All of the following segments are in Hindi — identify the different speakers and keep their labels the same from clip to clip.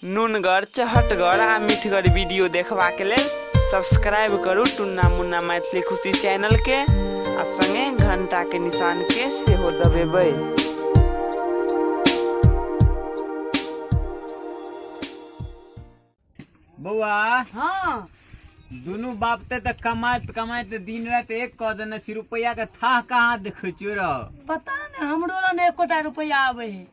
Speaker 1: नुनगर चहटगर आ मीठगर वीडियो देखबा के लेल सब्सक्राइब करू टुन्ना मुन्ना मैथिली खुशी चैनल के आ संगे घंटा के निशान के सेहो दबेबै।
Speaker 2: बउआ
Speaker 3: हाँ
Speaker 2: दुनू बाप ते कमाइत कमाइत दिन रात एक कह देने छी रुपया के था कहाँ देखे छियो र
Speaker 3: पता नहीं हमरो ने 1 रुपया आवे है।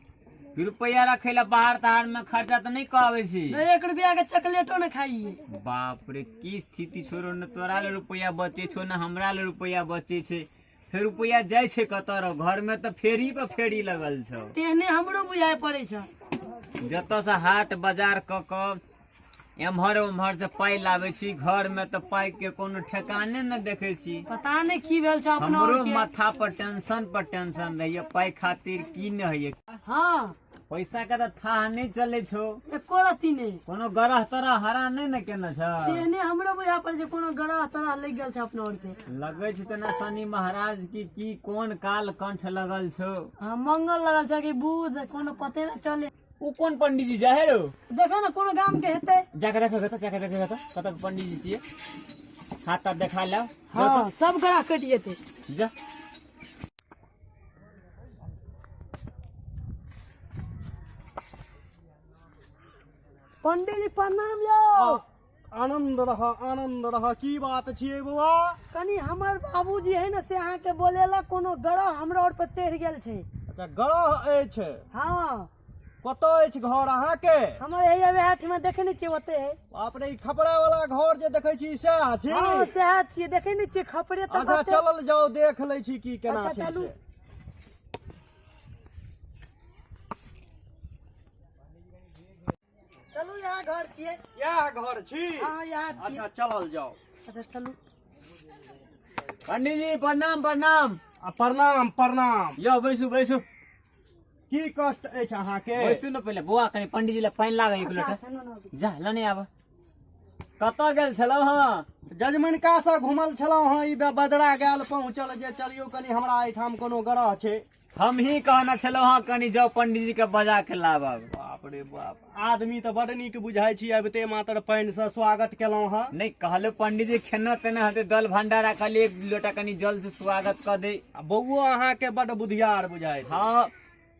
Speaker 2: रुपया रखे ला बाहर तहार में खर्चा तो नहीं कहवे छी।
Speaker 3: 1 रुपया के चॉकलेटो न खाइए।
Speaker 2: बाप रे की स्थिति छोरो न तोरा ले रुपया बचे छो न हमरा ले रुपया बचे छे। फिर रुपया जाय छे कतर घर में तो फेरी पे फेरी लगल छो।
Speaker 3: तेहने हमरो बुझाय पड़े छ।
Speaker 2: जत से हाट बाजार क एम्हर उम्हर से पाई लावे छी घर में तो पाई के कोनो ठेकाने न देखे छी।
Speaker 3: पता नहीं की भेल छ अपना
Speaker 2: हमरो माथा पर टेंशन रहिए पाई खातिर की न है।
Speaker 3: हाँ
Speaker 2: पैसा के तो था नहीं चले छो।
Speaker 3: एको रती ने
Speaker 2: कोनो गरह तरह हरा नहीं न केना छ।
Speaker 3: तेहने हमरो बुझाय पड़े छ कोनो गड़ा तरह लग गेल छ अपना और पे।
Speaker 2: लगे छ तना शनि महाराज की कोन काल कंठ लगल छो।
Speaker 3: हां मंगल लगल छ कि बुध कोनो पते न चले।
Speaker 2: उ कोन पंडित जी जाहे रो
Speaker 3: देखो ना कोनो गांव के हेते
Speaker 2: जाके देखो कत पंडित जी छिए हाथ देखा ला।
Speaker 3: हां सब गड़ा कट जेते
Speaker 2: जा
Speaker 3: पंडित जी प्रणाम यो।
Speaker 4: आनंद रहा की बात छिए बुआ।
Speaker 3: कनी हमर बाबूजी है ना से अहाँ के बोलेला कोनो गड़ा हमरा और पर चढ़ गेल छै।
Speaker 4: अच्छा गरह अछि।
Speaker 3: हां
Speaker 4: कतो अछि घर अहाँ के?
Speaker 3: हमर यही अबे हाथ में देखे नहीं छिए ओते है।
Speaker 4: बाप रे खपड़ा वाला घर जे देखै छी सएह छी।
Speaker 3: हां सएह छिए देखे नहीं छिए खपड़े तक।
Speaker 4: अच्छा चलल जाओ देख लै छी की केना
Speaker 3: अच्छा,
Speaker 4: छै
Speaker 3: चलू।
Speaker 4: से।
Speaker 3: चलू यहाँ घर छिए।
Speaker 4: यह घर छी।
Speaker 3: हां यहाँ छिए।
Speaker 4: अच्छा चलल जाओ।
Speaker 3: अच्छा चलू।
Speaker 2: पंडित जी प्रणाम प्रणाम।
Speaker 4: प्रणाम प्रणाम।
Speaker 2: यो बैसु बैसु
Speaker 4: की कष्ट अछि अहाँ के?
Speaker 2: बैसु न पहले बुआ कनी पंडित जी ले पानी लागे एक लोटा
Speaker 3: अच्छा न
Speaker 2: जा लने आब। कत गेल छलौ हां?
Speaker 4: जजमनिका से घुमल छलौ हां ई बदरा गेल पहुंचल जे चलियो कनी हमरा एठाम कोनो गरह छै।
Speaker 2: हम ही कहना छलौ हां कनी जाओ पंडित जी के बजा के लाबब।
Speaker 4: बाप रे बाप आदमी तो बड़ नीक बुझाई छी अबते मात्र पानी से स्वागत केलौ हां।
Speaker 2: नहीं कहलो पंडित जी खेना तेना हते दल भंडारा खाली एक लोटा कनी जल से स्वागत कर दे।
Speaker 4: बउओ अहाँ के बड़ बुधियार बुझाई।
Speaker 2: हां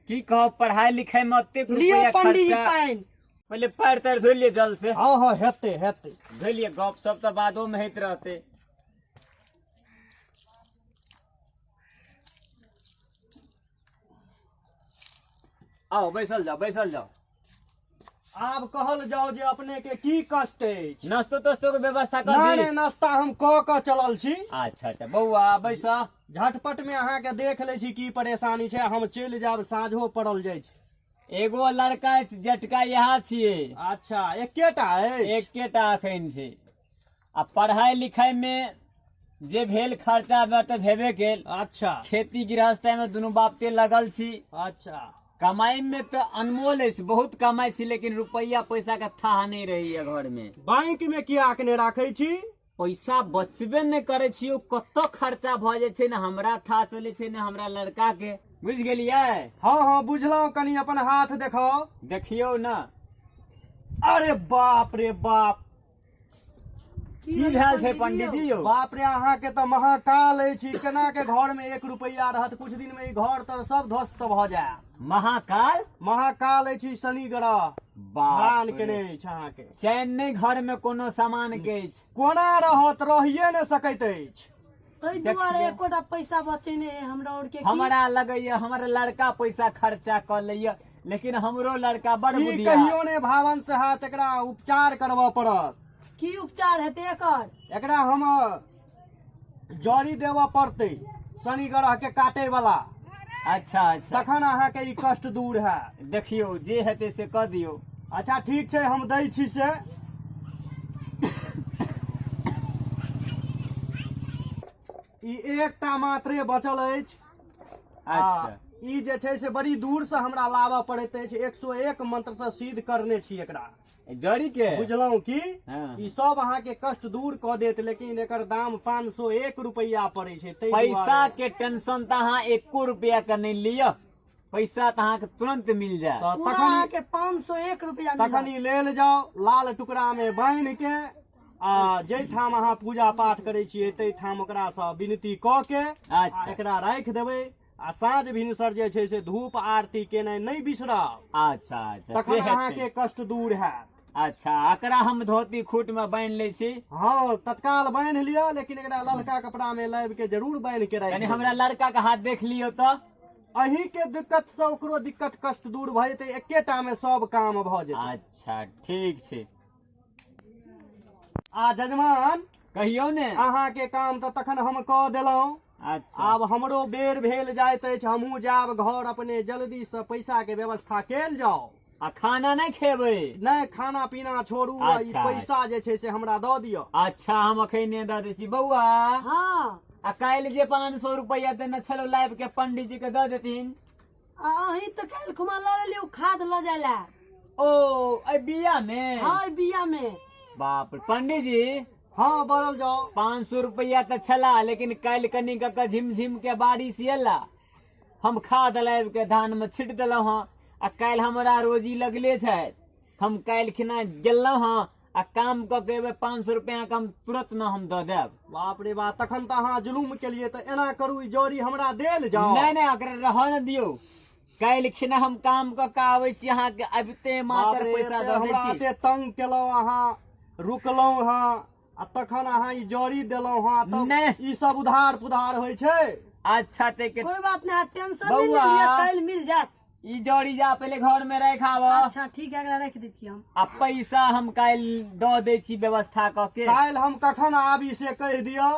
Speaker 2: की कहो पढ़ाई लिखाई में अत्ते
Speaker 3: लियो
Speaker 2: रुपया
Speaker 3: पंडित जी
Speaker 2: खर्चा।
Speaker 3: पानी।
Speaker 2: पहले पैर तर धो लिए जल से।
Speaker 4: हाँ हेते हेते।
Speaker 2: धो लिए गप सब तो बादो में होते रहते। आओ बैसल जाओ।
Speaker 4: आब कहल जाओ जे अपने के की कष्ट अछि।
Speaker 2: नाश्तो तस्तो के व्यवस्था कर
Speaker 4: नहीं
Speaker 2: दी।
Speaker 4: नहीं नाश्ता हम क चलल छी।
Speaker 2: अच्छा बउआ बैसा।
Speaker 4: झटपट में अहाँ के देख ले छी की परेशानी छै हम चल जाब साँझो पड़ल जाय छै।
Speaker 2: एगो लड़का जटका यहाँ छिए।
Speaker 4: अच्छा एकेटा अछि।
Speaker 2: एकेटा अखन छै आ पढ़ाई लिखाई में जे भेल खर्चा तो भेबे केल।
Speaker 4: अच्छा
Speaker 2: खेती गृहस्थी में दुनू बापते लगल छी।
Speaker 4: अच्छा
Speaker 2: कमाई में तो अनमोल है बहुत कमाई छी लेकिन रुपया पैसा का था नहीं रही है घर में।
Speaker 4: बैंक में किया के राखे छी?
Speaker 2: पैसा बचबे नहीं करे छी कत खर्चा भ जाय छै न हमरा था चले छै न हमरा लड़का के बुझ गेलिए।
Speaker 4: हाँ बुझलौ कनी अपन हाथ देखाओ।
Speaker 2: देखियो न।
Speaker 4: अरे बाप रे बाप
Speaker 2: की भेल छै पंडित जी यो?
Speaker 4: बाप रे अहाँ के तो महाकाल अछि केना के घर में 1 रुपया रहत कुछ दिन में ई घर तर सब ध्वस्त भ जाय।
Speaker 2: महाकाल
Speaker 4: महाकाल अछि शनि ग्रह
Speaker 2: बाप
Speaker 4: के नहीं अछि अहाँ के।
Speaker 2: चैन नहीं घर में कोनो सामान के अछि।
Speaker 4: कोना रहत रहिए न सकैत अछि।
Speaker 3: तै दुआरे एकोटा पैसा बचे ने हमरा और के।
Speaker 2: हमरा लगैया हमर लड़का पैसा खर्चा कर लैया लेकिन हमरो लड़का बड़
Speaker 4: ई
Speaker 2: बुधिया।
Speaker 4: कहियो ने भावन से हाथ एकरा उपचार करबा पड़त।
Speaker 3: की उपचार हेते एकर?
Speaker 4: एकरा हम जड़ी देवा पड़ते शनि ग्रह के काटे वाला।
Speaker 2: अच्छा
Speaker 4: तखन अहाँ के ई कष्ट दूर है।
Speaker 2: देखियो जे हेते से कह दियो।
Speaker 4: अच्छा ठीक छै हम दै छी से। ई एकटा मात्रे बचल अछि।
Speaker 2: अच्छा
Speaker 4: ई जे छै से बड़ी दूर से हमरा लाबऽ पड़ैत अछि 101 मंत्र से सिद्ध करने छी एकरा।
Speaker 2: जड़ी के
Speaker 4: बुझलौं की?
Speaker 2: हाँ।
Speaker 4: ई सब अहाँ के कष्ट दूर क देत लेकिन एकर दाम 501 रुपया पड़े छै।
Speaker 2: पैसा के टेंशन तो अहाँ 1 रुपया का नहीं लिया। पैसा तो अहाँ के तुरंत मिल जाए।
Speaker 4: तो
Speaker 3: पूरा
Speaker 4: तखन
Speaker 3: अहाँके 501 रुपया मिलत।
Speaker 4: तखन ई लेल जाओ लाल टुकड़ा में बांध के आ जैठाम अहाँ पूजा पाठ करे छियै तै ठाम ओकरा सँ विनती क के आ
Speaker 2: अच्छा
Speaker 4: एकरा राखि देबै आ साँझ भिनसर जे छै से धूप आरती केनाइ नहि बिसरब,
Speaker 2: अच्छा अच्छा से
Speaker 4: तखन अहाँके
Speaker 2: हेतै।
Speaker 4: कष्ट दूर हैत।
Speaker 2: अच्छा एकरा हम धोती खूट में बांध ले छी।
Speaker 4: हाँ तत्काल बांध लिअ, लेकिन एकरा ललका कपड़ा में लाबि के जरूर बांध के राखि
Speaker 2: यानी
Speaker 4: देबै।
Speaker 2: हमरा लड़का के हाथ देख लियो तो।
Speaker 4: अहीं के दिक्कत से ओकरो दिक्कत कष्ट दूर भ जेतै, एकेटा में सब काम भ जेतै।
Speaker 2: अच्छा ठीक छै,
Speaker 4: आ जजमान
Speaker 2: कहियो ने।
Speaker 4: अहाँके काम तऽ तखन हम कऽ देलहुँ,
Speaker 2: अच्छा
Speaker 4: आब हमरो बेर भेल जाइत अछि, हमहूँ जायब घर, अपने जल्दी से पैसा के व्यवस्था कैल जाओ।
Speaker 2: आ खाना नहीं खेबै?
Speaker 4: नहीं खाना पीना छोड़ू, आ ई
Speaker 2: अच्छा,
Speaker 4: पैसा जे छै से हमरा दऽ दिअ।
Speaker 2: अच्छा हम अखने दऽ दै छी। बौआ
Speaker 3: हाँ
Speaker 2: आ काल्हि जे 500 रुपया देने छलो लाइब के पंडित जी के दऽ देथिन।
Speaker 3: अहीं तो काल्हि खुमा लऽ लेलियै खाद लऽ जाय ला।
Speaker 2: ओ अइ बिया में?
Speaker 3: हाँ ई बिया में।
Speaker 2: बाप रे पंडित जी
Speaker 4: हाँ बढ़ल जाओ।
Speaker 2: 500 रुपया तो छला, लेकिन काल्हि कनी के झिमझिम के बारिश एला, हम खाद लाइब के धान में छिट देलहुँ हँ, आ काल्हि हमरा रोजी लगले छै। हम काल्हि खिना गेलहुँ हँ आ काम कऽ के एबै 500 रुपया के हम तुरंत न हम दऽ देब।
Speaker 4: बाप रे बाप, तखन तऽ अहाँ जुलुम केलियै, तऽ एना करू ई जड़ी हमरा देल जाओ।
Speaker 2: नहीं नहीं ओकरा रहऽ न दियौ, काल्हि खिना हम काम कऽ के आबै छी, अहाँ के अबिते
Speaker 4: बाप
Speaker 2: मात्र
Speaker 4: रे,
Speaker 2: पैसा
Speaker 4: एते
Speaker 2: दऽ
Speaker 4: हमरा
Speaker 2: दै छी।
Speaker 4: एते तंग केलहुँ अहाँ, रुकलहुँ हँ, आ तखन अहाँ ई जड़ी देलहुँ हँ,
Speaker 2: नहि।
Speaker 4: तब ई सब उधार पुधार होइ छै।
Speaker 2: अच्छा ते के
Speaker 3: कोई बात नहीं, टेंशन नहीं
Speaker 2: बौआ।
Speaker 3: लिया, काल्हि मिल जात।
Speaker 2: ई जोड़ी जा पहले घर में रख आबऽ,
Speaker 3: अच्छा ठीक है, एकरा रख दै छी हम।
Speaker 2: आ पैसा हम काल्हि दऽ दै छी व्यवस्था कऽ के।
Speaker 4: काल्हि हम कखन आबी से कहि दिअ।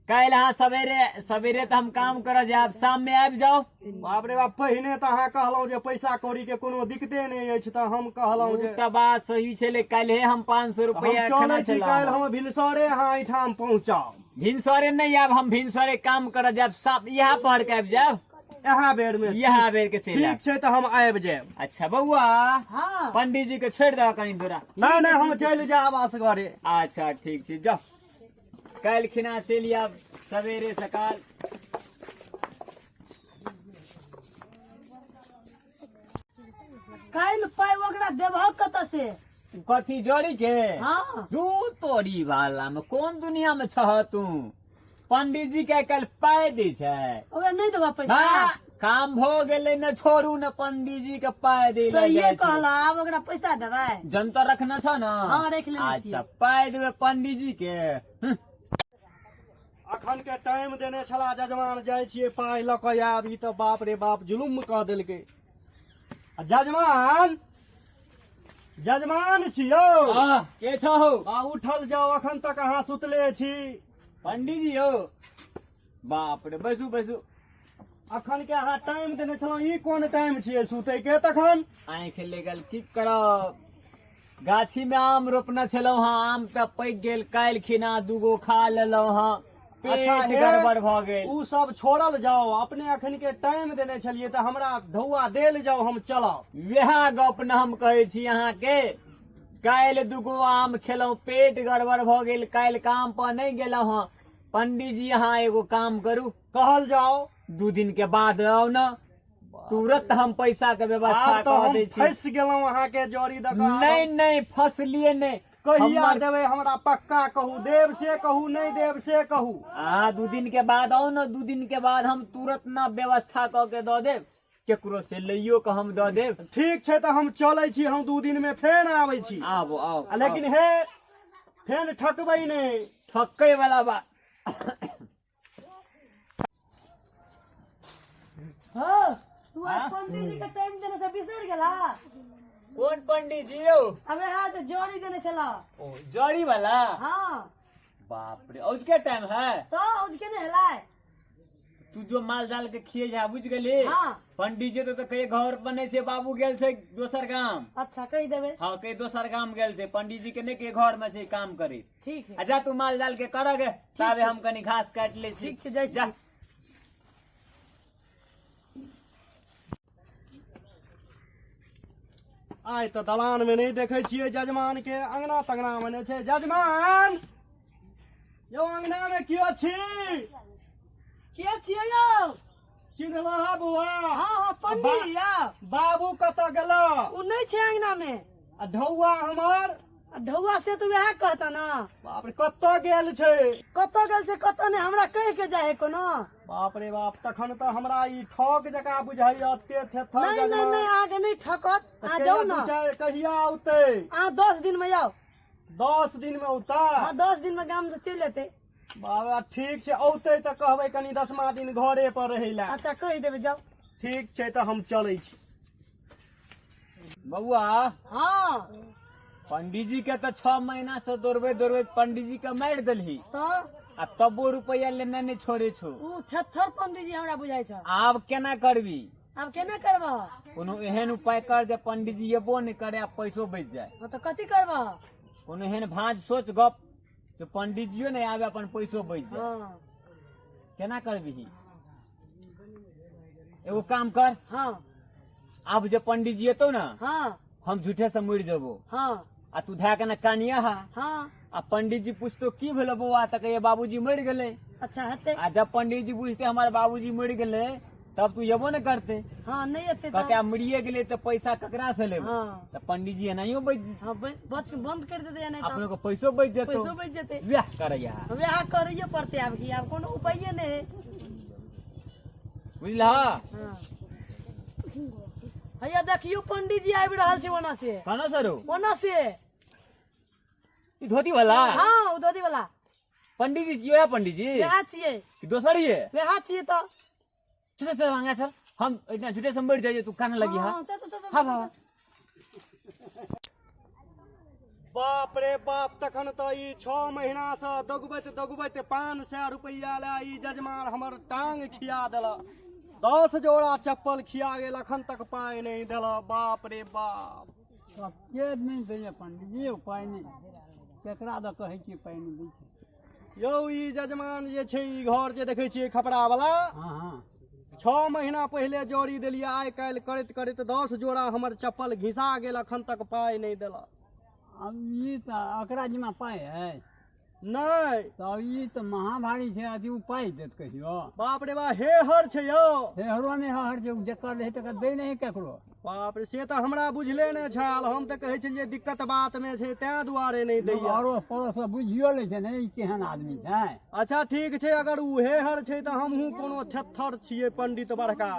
Speaker 2: काल्हि अहाँ सवेरे सवेरे तो हम काम करऽ जायब, शाम में आबि जाओ।
Speaker 4: बाप रे बाप, पहिने तऽ अहाँ कहलहुँ जे पैसा कौड़ी के कोनो दिक्कते नहि अछि, तऽ हम कहलहुँ जे
Speaker 2: तऽ बात सही छलै, काल्हि हम 500
Speaker 4: हम
Speaker 2: रुपया
Speaker 4: चलै छी, काल्हि हम भिनसरे अहाँ एहिठाम पहुँचाउ।
Speaker 2: भिनसरे नहीं आब, हम भिनसरे काम करऽ जायब, सब यहाँ पढ़ के आबि जायब,
Speaker 4: इएह बेर में
Speaker 2: यहाँ बेर के चलि
Speaker 4: ठीक
Speaker 2: आयब।
Speaker 4: छै, तऽ हम आबि जायब।
Speaker 2: अच्छा बउआ
Speaker 3: हाँ
Speaker 2: पंडित जी के छोड़ि दह कनी दूरा।
Speaker 4: नहीं नहीं, हम चलि जायब असगरे।
Speaker 2: अच्छा ठीक छै, जाओ काल्हि खिना चलि आयब सवेरे सकाल।
Speaker 3: काल्हि पाइ ओकरा देबह कतऽ से?
Speaker 2: कथी जोड़ी के?
Speaker 3: हाँ
Speaker 2: दू तोरी वाला में कोन दुनिया में छह तू? पंडित जी के कल पाय दै छै।
Speaker 3: ओकरा नहीं देबह पैसा?
Speaker 2: हाँ, काम भ गेलै न, छोड़ू न, पंडित जी के पाय दे
Speaker 3: तो ये कहला आब ओकरा पैसा देबै?
Speaker 2: जनता रखना छ न?
Speaker 3: हाँ, रख लेने छियै।
Speaker 2: अच्छा पाय देबै पंडित जी के।
Speaker 4: अखन के टाइम देने छला जजमान, जाइ छियै पाइ लऽ कऽ आयब, ई तऽ बाप रे बाप जुलुम कऽ देलकै। आ जजमान, जजमान छियौ?
Speaker 2: के छहो?
Speaker 4: आ उठल जाओ, अखन तक अहाँ सुतले छी।
Speaker 2: पंडित जी हो? बाप रे, बैसू बैसू।
Speaker 4: अखन के अहाँ टाइम देने छलहुँ, ई कोन टाइम छियै सुतै के? तखन
Speaker 2: आँखि लगल की करब, गाछी में आम रोपना छलौ हाँ, आम पे पक गेल, काल्हि खिना दूगो खा लेलौ हाँ, पेट
Speaker 4: हे,
Speaker 2: गड़बड़ भ गेल।
Speaker 4: उ सब छोड़ल जाओ, अपने अखन के टाइम देने छलियै तऽ हमरा ढौआ देल जाओ, हम चलब।
Speaker 2: वएह गप न हम कहै छी अहाँ के, काल्हि दूगो आम खेलौ, पेट गड़बड़ भ गेल, काल्हि काम पर नहीं गेलौ हाँ। पंडित जी अहाँ एगो काम करू,
Speaker 4: कहल जाओ।
Speaker 2: 2 दिन के बाद आओ न, तुरंत हम पैसा के व्यवस्था
Speaker 4: आब तऽ
Speaker 2: कर
Speaker 4: हम
Speaker 2: दै छी।
Speaker 4: फंसि गेलहुँ अहाँ के जड़ी दऽ कऽ।
Speaker 2: नहीं नहीं फसलिए नहीं,
Speaker 4: कहिया
Speaker 2: हमर-
Speaker 4: देबै हमरा पक्का कहू, देव से कहू, नहीं देव से कहू।
Speaker 2: 2 दिन के बाद आओ न, 2 दिन के बाद हम तुरंत न व्यवस्था क के दऽ देब, केकरो से लइयो के हम दऽ देब।
Speaker 4: ठीक छै, तऽ हम चलै छी, हम 2 दिन में फेर आबै छी।
Speaker 2: आबो आओ,
Speaker 4: लेकिन हे फेर ठकबै नहीं।
Speaker 2: ठकै वाला बात।
Speaker 3: हो तू आज पंडित जी के टाइम देने से बिसर गेला?
Speaker 2: कौन पंडित जी हो?
Speaker 3: अबे हाँ तो जोड़ी देने चला।
Speaker 2: ओ जड़ी वाला?
Speaker 3: हाँ
Speaker 2: बाप रे, उसके टाइम है?
Speaker 3: तो उसके ने हलाए।
Speaker 2: तू जो माल डाल के खिए जा, बुझ गेली?
Speaker 3: हाँ।
Speaker 2: पंडित जी तो कहे घर बने से बाबू गेल से दोसर गाम।
Speaker 3: अच्छा कही देवे।
Speaker 2: हाँ कहीं दोसर गाम गेल से, पंडित जी के ने के घर में से काम करे।
Speaker 3: ठीक है।
Speaker 2: अच्छा तू माल डाल के कर गे, ताबे हम कनी घास काट ले छी।
Speaker 3: ठीक से जाई
Speaker 2: जा।
Speaker 4: आइ तऽ दलान में नहीं देखे छियै जजमान के, अंगना तंगना में नहीं छै। जजमान यौ, अंगना में कियो छी?
Speaker 3: के छियो यो?
Speaker 4: चिन्हला बउआ
Speaker 3: हाँ हाँ पंडित जी आ
Speaker 4: बाबू कतऽ गेलो
Speaker 3: उ नहीं छे अंगना में
Speaker 4: आ ढौआ हमर
Speaker 3: आ ढौआ से तो वह कहता ना
Speaker 4: बाप रे कतऽ गेल छै
Speaker 3: कत गेल से कत नहीं हमरा कह के जाए कोनो
Speaker 4: बाप रे बाप तखन तऽ हमरा ई ठक जकाँ बुझाइए एते थेथर
Speaker 3: नहीं नहीं नहीं आगे नहीं ठकत आ जाओ ना
Speaker 4: कहिया औते
Speaker 3: आ 10 दिन में जाओ
Speaker 4: 10 दिन में औता
Speaker 3: हाँ 10 दिन में गांव से चल जेते
Speaker 4: बाबा ठीक छै औते तऽ कहबै कनी 10वां दिन घरे पर रहै ला
Speaker 3: अच्छा कह देबे जाओ
Speaker 4: ठीक छै तऽ हम चलै छी
Speaker 2: बउआ
Speaker 3: हाँ
Speaker 2: पंडित जी के तो 6 महीना से दौड़बे पंडित जी के मार दिलही
Speaker 3: तो
Speaker 2: आ तबो रुपया लेने नहीं छोड़े छो
Speaker 3: उ थेथर पंडित जी हमरा बुझाई छ
Speaker 2: आब केना करबी
Speaker 3: अब केना करबा
Speaker 2: कोनो एहन उपाय कर जे पंडित जी एबो नहीं करे आ पैसो बच जाए
Speaker 3: हाँ तो कथी करबा
Speaker 2: कोनो एहन भांज सोच गप जो पंडित जियो नहीं आवे अपन पैसो बच जाए
Speaker 3: हाँ
Speaker 2: केना करबी एगो काम कर
Speaker 3: हाँ
Speaker 2: अब जब पंडित जी एतो ना
Speaker 3: हाँ
Speaker 2: हम झूठे से मर जबो
Speaker 3: हाँ
Speaker 2: आ तू धा के ना कानिया हा
Speaker 3: हाँ
Speaker 2: आ पंडित जी पूछतो की भेलो बउआ त कहिए बाबूजी मर गेले
Speaker 3: अच्छा हते
Speaker 2: आ जब पंडित जी पूछते हमारे बाबूजी मर गेले तब तू येबो न करते
Speaker 3: हाँ नहीं आते
Speaker 2: कहते आ मरिए गेले तो पैसा ककरा से लेबो
Speaker 3: हाँ
Speaker 2: तो पंडित जी एनाहियो बच
Speaker 3: हाँ बच बंद कर देते या नहीं तो
Speaker 2: अपने को पैसो बच जेतो
Speaker 3: पैसो बच जेते
Speaker 2: ब्याह करैया
Speaker 3: हमें यहाँ करिए पड़ते अब की अब कोनो उपाय नहीं है
Speaker 2: बुझला
Speaker 3: हाँ हैया देखियो पंडित जी आबि रहल छै ओना से
Speaker 2: कना सरो
Speaker 3: ओना से
Speaker 2: ई धोती वाला
Speaker 3: हाँ उधोती वाला
Speaker 2: पंडित जी छियो है पंडित जी
Speaker 3: वह छिए
Speaker 2: कि दोसर ही है
Speaker 3: वह छिए तो
Speaker 2: चल चल मांगा चल हम इतना झूठे से मर जाइए तू कान लगी हा
Speaker 3: हाँ, चल, चल, चल,
Speaker 2: हाँ
Speaker 3: चल,
Speaker 2: बाबा
Speaker 4: बाप रे बाप तखन तऽ ई 6 महीना से दगबैत 500 रुपया ला ई जजमान हमर टांग खिया देला 10 जोड़ा चप्पल खिया गेल अखन तक पाई नहीं देला बाप रे बाप
Speaker 5: के नहीं दैया पंडित जी उपाय नहीं केकरा दऽ कहै छियै पाइ नहीं दै छै
Speaker 4: यौ ई जजमान जे छै ई घर जे देखै छियै खपड़ा वाला
Speaker 5: हाँ हाँ
Speaker 4: 6 महीना पहले जोड़ी देलिए आइ काल्हि करैत करैत 10 जोड़ा हमर चप्पल घिसा गेल अखन तक पाई नहीं देला
Speaker 5: अब ये तो एकरा जिम्मा पाइ है
Speaker 4: नहीं
Speaker 5: तब ये तो महाभारी छै अथी उपाय देत कहियो
Speaker 4: बाप रे बाप हे हर छै यौ
Speaker 5: हेहरो में हर जे जकर रहे तकर दै नहीं केकरो
Speaker 4: बाप रे से तऽ हमरा बुझले नहि छल हम तऽ कहै छलियै दिक्कत बात में छै तें दुआरे नहीं दैया
Speaker 5: अड़ोस पड़ोस बुझियो लै छै ने ई केहन आदमी छै
Speaker 4: अच्छा ठीक छै अगर उ हेहर छै तऽ हमहूँ कोनो थेथर छियै पंडित बड़का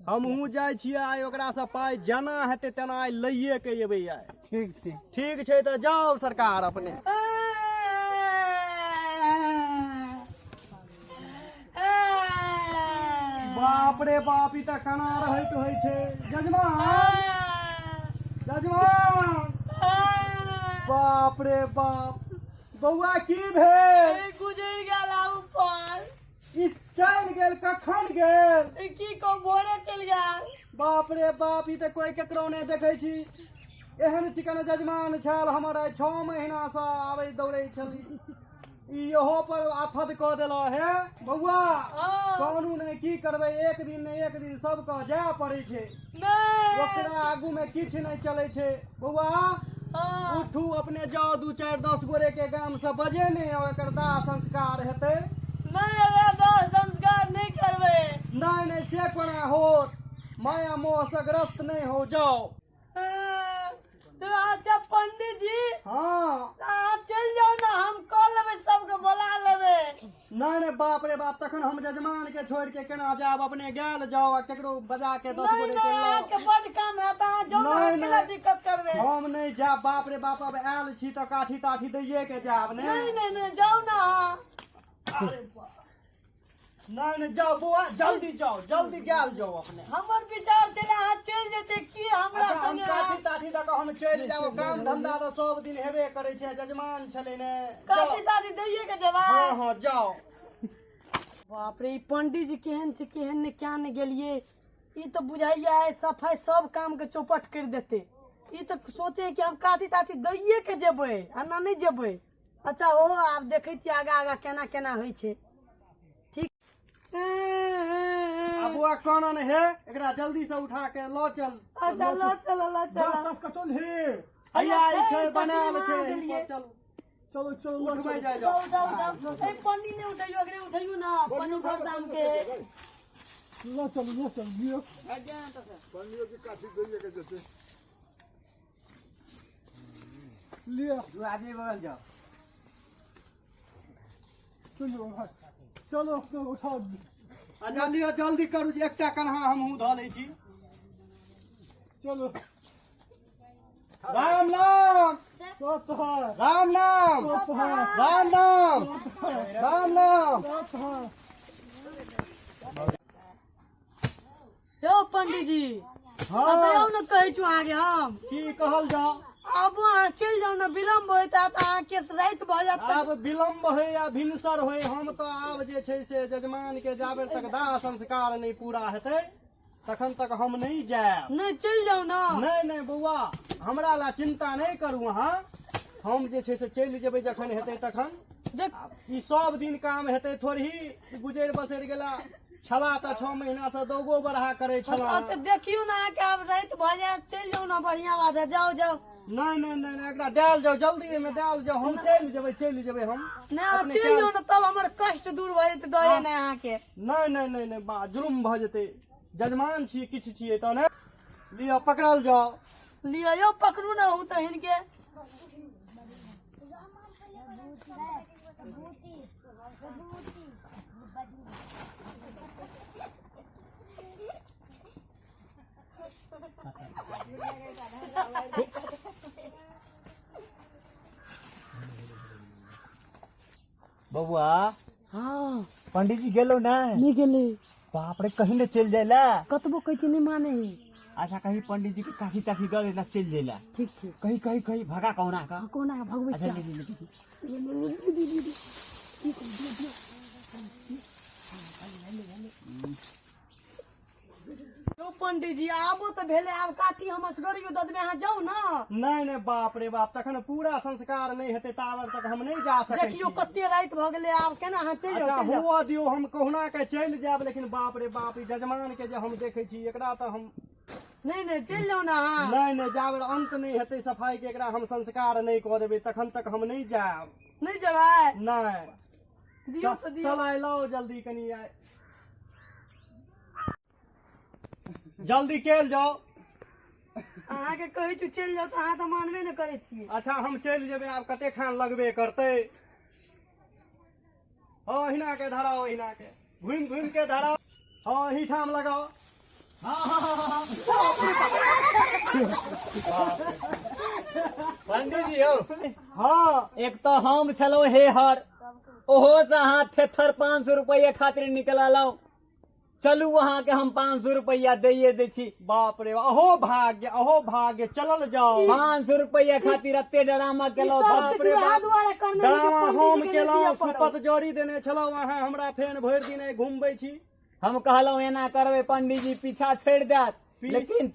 Speaker 4: हमहूँ जाइ छियै आइ ओकरा से पाइ जेना हेतै तेना आइ लइए के एबै आइ
Speaker 5: ठीक छै
Speaker 4: ठीक छै तऽ जाउ सरकार अपने बाप रे बाप ई तऽ केना रहैत होइ छै जजमान जजमान बाप रे बाप बौआ की भेल
Speaker 3: गुजर गेल ऊपर
Speaker 4: ई चलि गेल कखन गेल
Speaker 3: की को भोरे चल गेल
Speaker 4: बाप रे बाप ई तऽ कोई केकरो नहि देखै छी एहन चिकन जजमान छल हमर 6 महीना से आबै दौड़ै छली ई इहो पर आफत कऽ देला हे बौआ कानू नहि की करबै एक दिन नहि एक दिन सबके जाय पड़ै छै
Speaker 3: नहीं
Speaker 4: ओकरा आगू में किछु नहि चलै छै बौआ उठू अपने जाओ 2 4 10 गोरे के गाम से बजे नहीं एकर दाह संस्कार हेतै
Speaker 3: नहीं दादा संस्कार नहीं करबे
Speaker 4: नहीं नहीं से कोना होत माया मोह से ग्रस्त नहीं हो जाओ
Speaker 3: तो अच्छा पंडित जी
Speaker 4: हाँ
Speaker 3: चल जाओ ना हम कॉल लेबे सबके बुला लेबे
Speaker 4: नहीं नहीं बाप रे बाप तखन हम जजमान के छोड़ के केना जाब अपने गेल जाओ आ केकरो बजा के 10
Speaker 3: नहीं
Speaker 4: गोरे के
Speaker 3: नहीं
Speaker 4: लाओ
Speaker 3: आके बड़ काम है ता जो ना
Speaker 4: नहीं,
Speaker 3: बिना
Speaker 4: नहीं।
Speaker 3: दिक्कत करबे
Speaker 4: हम नहीं जाब बाप रे बाप अब आयल छी तो काठी ताठी दैये के जाब ने
Speaker 3: नहीं नहीं नहीं जाओ ना
Speaker 4: अरे बाप। नहीं नहीं जाओ बुआ जल्दी जाओ जल्दी गेल जाओ अपने
Speaker 3: हमर विचार चले हाथ चल जेते की हमरा
Speaker 4: अच्छा, हम
Speaker 3: संगे
Speaker 4: काठी ताठी दऽ कऽ हम चलि जाब काम धंधा तऽ सब दिन हेबे करै छै जजमान छलै ने
Speaker 3: काटी ताटी दैये के
Speaker 4: हाँ
Speaker 3: जवाब
Speaker 4: हाँ जाओ
Speaker 3: बाप रे ई पंडित जी केहन छै केहन ने क्या ने गेलिए ई तो बुझाइया है सफाई सब काम के चौपट कर देते ई तो सोचे कि हम काटी ताटी दैये के जेबै आ ना नहीं जेबै अच्छा हो आब देखै छी आगा आगा केना केना होइ छै ठीक
Speaker 4: अब बुआ कानन है एकरा जल्दी से उठा के लो चल
Speaker 3: अच्छा लो चलो
Speaker 5: सब कटल हे
Speaker 4: हैया ई छै बनायल छै
Speaker 3: देलियै।
Speaker 4: चलो
Speaker 5: चलो चलो
Speaker 4: उठबै जाओ
Speaker 3: उठाओ उठाओ उठाओ ए पंडित ने उठाइयो अगरे उठाइयो ना पन्नू भर दाम के
Speaker 5: लो चल लियो लिया
Speaker 2: तू आदमी बगल जाओ।
Speaker 5: चलो भाई चलो तो उठाओ।
Speaker 4: अच्छा लियो जल्दी करू जे एकटा कन्हा हमहूँ धऽ लै छी।
Speaker 5: चलो
Speaker 4: राम नाम
Speaker 5: तो है
Speaker 4: राम नाम
Speaker 5: तो है
Speaker 4: राम नाम राम नाम।
Speaker 3: यो पंडित जी बताओ न कहै छु आगे हम
Speaker 4: की कहल जाओ।
Speaker 3: अब अहाँ चलि जाउ ने विलम्ब होइत तऽ अहाँके राति भऽ जायत।
Speaker 4: आब विलम्ब होय या भिनसर होय हम तो आब जे छै से जजमान के जाबे तक दाह संस्कार नहीं पूरा हेतै तखन तक हम नहीं जायब।
Speaker 3: नहीं चलि जाउ ने।
Speaker 4: नहीं नहीं बौआ हमरा ला चिंता नहीं करू अहाँ। हम जे छै से चलि जेबै जखन हेतै तखन।
Speaker 3: देख
Speaker 4: ई सब दिन काम हेतै थोड़ी गुजर बसर गेला छला तऽ 6 महीना से दौगो बढ़ा करे छला।
Speaker 3: तऽ देखियौ ने अहाँके आब राति भऽ जायत। चलि जाउ ने बढ़िया बात है। जाओ जाओ।
Speaker 4: नहीं नहीं नहीं एकरा देल जाओ जल्दी में देल जाओ। हम चलि जेबै हम।
Speaker 3: नहीं अहाँ चलि जाउ ने तब हमर कष्ट दूर भऽ जेतै दए ने अहाँके।
Speaker 4: नहीं नहीं नहीं नहीं बा जुलुम भऽ जेतै। जजमान छियै किछु छियै तऽ ने लिअ पकड़ल जाओ।
Speaker 3: लियो यो पकड़ू ने हूँ तऽ हिनके।
Speaker 2: बबुआ
Speaker 3: हाँ
Speaker 2: पंडित जी गेलो ना।
Speaker 3: नहीं गेले।
Speaker 2: बाप रे कहीं न चल जाएला।
Speaker 3: कतबो कहै छी नहीं माने ही।
Speaker 2: अच्छा कहीं पंडित जी के काठी ताठी गले ना चल जाएला।
Speaker 3: ठीक छै।
Speaker 2: कहीं भगा कौना का।
Speaker 3: कोना भगबै
Speaker 2: अच्छा
Speaker 3: छी।
Speaker 2: ले।
Speaker 3: यो पंडित जी आबो तऽ भेले। आब काठी हम असगरियो दऽ देबै। अहाँ जाउ ने।
Speaker 4: नहीं नहीं बाप रे बाप तखन पूरा संस्कार नहीं हेतै तावर तक हम नहीं जा सकै छी।
Speaker 3: देखियो कते राति भऽ गेलै। आब केना अहाँ चलि
Speaker 4: अच्छा
Speaker 3: जाउ चलि जाउ।
Speaker 4: हुआ दियो हम कहुना के चलि जायब लेकिन बाप रे बाप ई जजमान के जे हम देखै छी एकरा तऽ हम
Speaker 3: नहीं नहीं चलि जाउ ने अहाँ।
Speaker 4: नहीं नहीं जाबे अंत नहीं हेतै सफाई के एकरा हम संस्कार नहीं कऽ देबै तखन तक हम नहीं जायब।
Speaker 3: नहीं जेबै।
Speaker 4: नहीं
Speaker 3: दियौ तऽ दियौ।
Speaker 4: चलाइ लाओ जल्दी कनी आइ जल्दी केल जाओ।
Speaker 3: अहाँके कहै छु चलि जाउ तऽ अहाँ तऽ मानबे ने करै छियै।
Speaker 4: अच्छा हम चलि जेबै आब कते खान लगबे करतै। हाँ हिना के धराओ हिना के घुमि घुमि के धराओ। हाँ ही ठाम लगाओ।
Speaker 2: पंडित जी हो
Speaker 4: हाँ
Speaker 2: एक तो हम छलो हे हर ओहो से अहाँ थेथर 500 रुपया खातिर निकल लाओ। चलू वहाँ के हम 500 रुपया दे छी।
Speaker 4: बाप रे अहो भाग्य चलल जाओ।
Speaker 2: 500 रुपया खातिर एते ड्रामा केलो।
Speaker 4: बाप रे बाप
Speaker 3: दुआरे करने
Speaker 4: ड्रामा हम
Speaker 3: के
Speaker 4: केलहुँ सुपत जोड़ी देने छलहुँ अहाँ हमरा फेन भरि दिन घुमबै छी।
Speaker 2: हम कहलो एना करबे पंडित जी पीछा छोड़ देत। लेकिन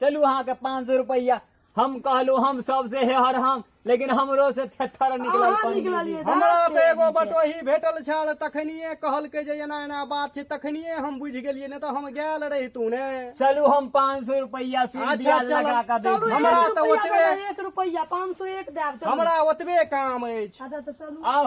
Speaker 2: चलू अहाँ के 500 रुपया। हम कहलो हम सबसे हे हर हम लेकिन हमरो से थेथर निकलल
Speaker 3: अहाँ
Speaker 2: पंडित जी।
Speaker 3: निकललियै।
Speaker 4: हमरा तऽ एगो बटोही भेटल छल तखनिये कहलकै जे एना एना बात छै तखनिये हम बुझि गेलियै ने तऽ हम गेल रहितू ने।
Speaker 2: चलू हम 500 रुपया सूद
Speaker 4: अच्छा,
Speaker 2: ब्याज
Speaker 4: चलो।
Speaker 2: लगा के
Speaker 3: चलू
Speaker 2: दे
Speaker 4: हमरा
Speaker 3: एक
Speaker 4: तऽ
Speaker 3: रुपैया
Speaker 4: ओतबे-
Speaker 3: देबै, 1 रुपैया 501 देब। चलू
Speaker 4: हमरा ओतबे काम अछि।
Speaker 3: अच्छा तऽ चलू।
Speaker 2: आओ